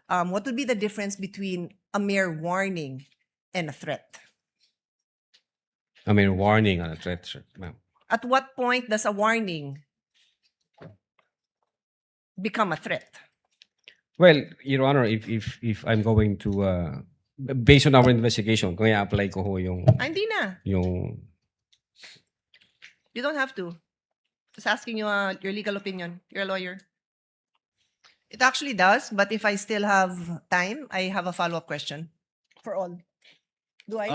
what would be the difference between a mere warning and a threat? I mean, warning and a threat, sir, ma'am. At what point does a warning become a threat? Well, Your Honor, if I'm going to based on our investigation, kung i-apply ko ho yung Hindi na. yung You don't have to. Just asking you your legal opinion. You're a lawyer. It actually does, but if I still have time, I have a follow-up question for all. Do I?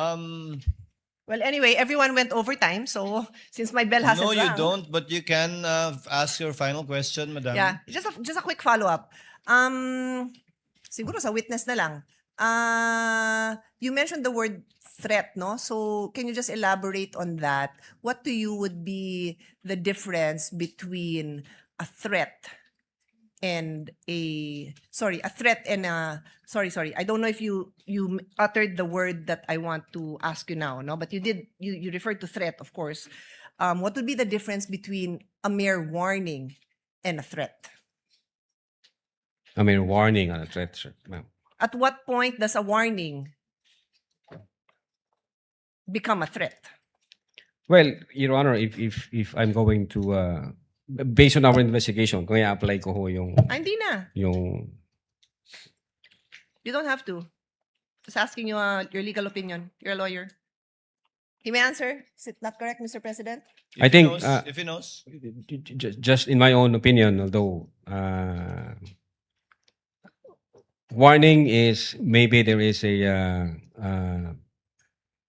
Well, anyway, everyone went over time, so since my bell hasn't No, you rung- don't, but you can ask your final question, madam. Yeah, just a quick follow-up. Siguro sa witness na lang. You mentioned the word threat, no? So can you just elaborate on that? What to you would be the difference between a threat and a sorry. I don't know if you uttered the word that I want to ask you now, no? But you did. You referred to threat, of course. What would be the difference between a mere warning and a threat? I mean, warning and a threat, sir, ma'am. At what point does a warning become a threat? Well, Your Honor, if I'm going to based on our investigation, kung i-apply ko ho yung Hindi na. yung You don't have to. Just asking you your legal opinion. You're a lawyer. You may answer. Is it not correct, Mr. President? If I he think, knows, if he knows. just in my own opinion, although warning is maybe there is a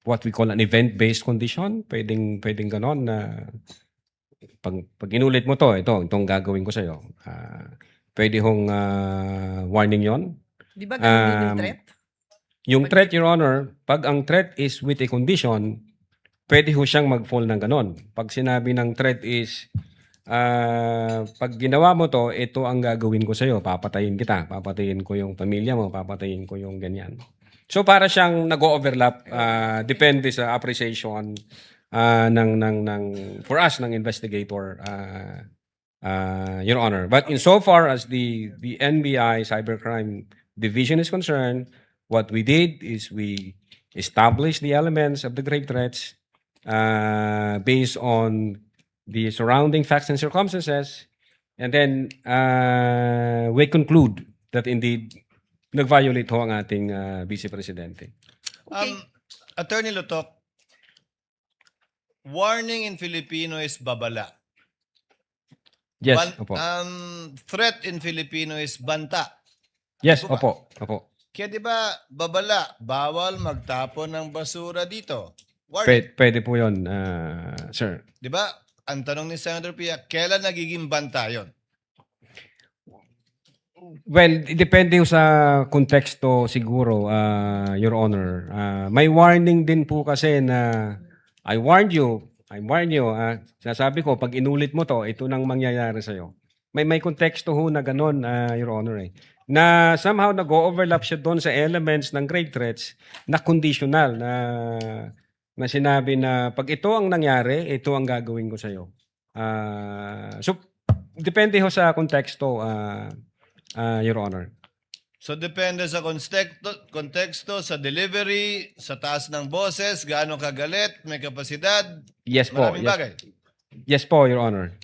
what we call an event-based condition. Pwedeng ganon na pag inulit mo itong gagawin ko sa'yo. Pwede hong warning yon. Di ba ganun din yung threat? Yung threat, Your Honor, pag ang threat is with a condition, pwede ho siyang mag-fall ng ganon. Pag sinabi ng threat is, pag ginawa mo to, ito ang gagawin ko sa'yo. Papatayin kita. Papatayin ko yung pamilya mo. Papatayin ko yung ganyan. So para siyang nag-overlap, depende sa appreciation ng for us ng investigator, Your Honor. But insofar as the NBI Cybercrime Division is concerned, what we did is we established the elements of the grave threats based on the surrounding facts and circumstances, and then we conclude that indeed nag-violate ho ang ating Vice Presidente. Okay. Attorney Lutok, warning in Filipino is babala. Yes, opo. Threat in Filipino is banta. Yes, Opo ba? opo. Kaya di ba, babala, bawal magtapon ng basura dito. Warning. Pwede po yun, sir. Di ba? Ang tanong ni Senator Pia, kailan nagiging banta yon? Well, depende ho sa konteksto siguro, Your Honor. May warning din po kasi na I warn you. Sasabi ko, pag inulit mo to, ito nang mangyayari sa'yo. May konteksto ho na ganun, Your Honor. Na somehow nag-overlap siya doon sa elements ng grave threats na conditional, na sinabi na pag ito ang nangyari, ito ang gagawin ko sa'yo. So, depende ho sa konteksto, Your Honor. So depende sa konteksto, sa delivery, sa taas ng boses, gaano kagalit, may kapasidad, Yes po. maraming bagay. Yes po, Your Honor.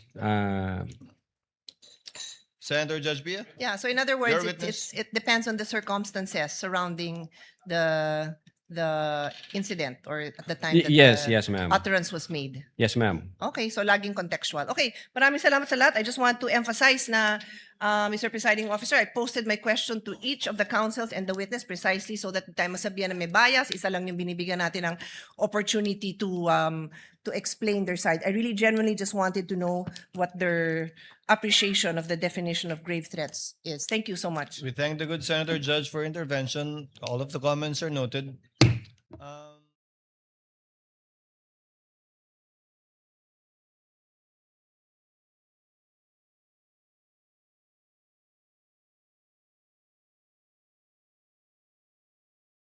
Senator Judge Pia? Yeah, so in other words, Your witness? it depends on the circumstances surrounding the incident or at the time that Yes, the yes, ma'am. utterance was made. Yes, ma'am. Okay, so laging contextual. Okay, maraming salamat sa lahat. I just want to emphasize na, Mr. Presiding Officer, I posted my question to each of the counsels and the witness precisely so that tayo masabihan na may bias. Isa lang yung binibigyan natin ng opportunity to explain their side. I really genuinely just wanted to know what their appreciation of the definition of grave threats is. Thank you so much. We thank the good Senator Judge for intervention. All of the comments are noted.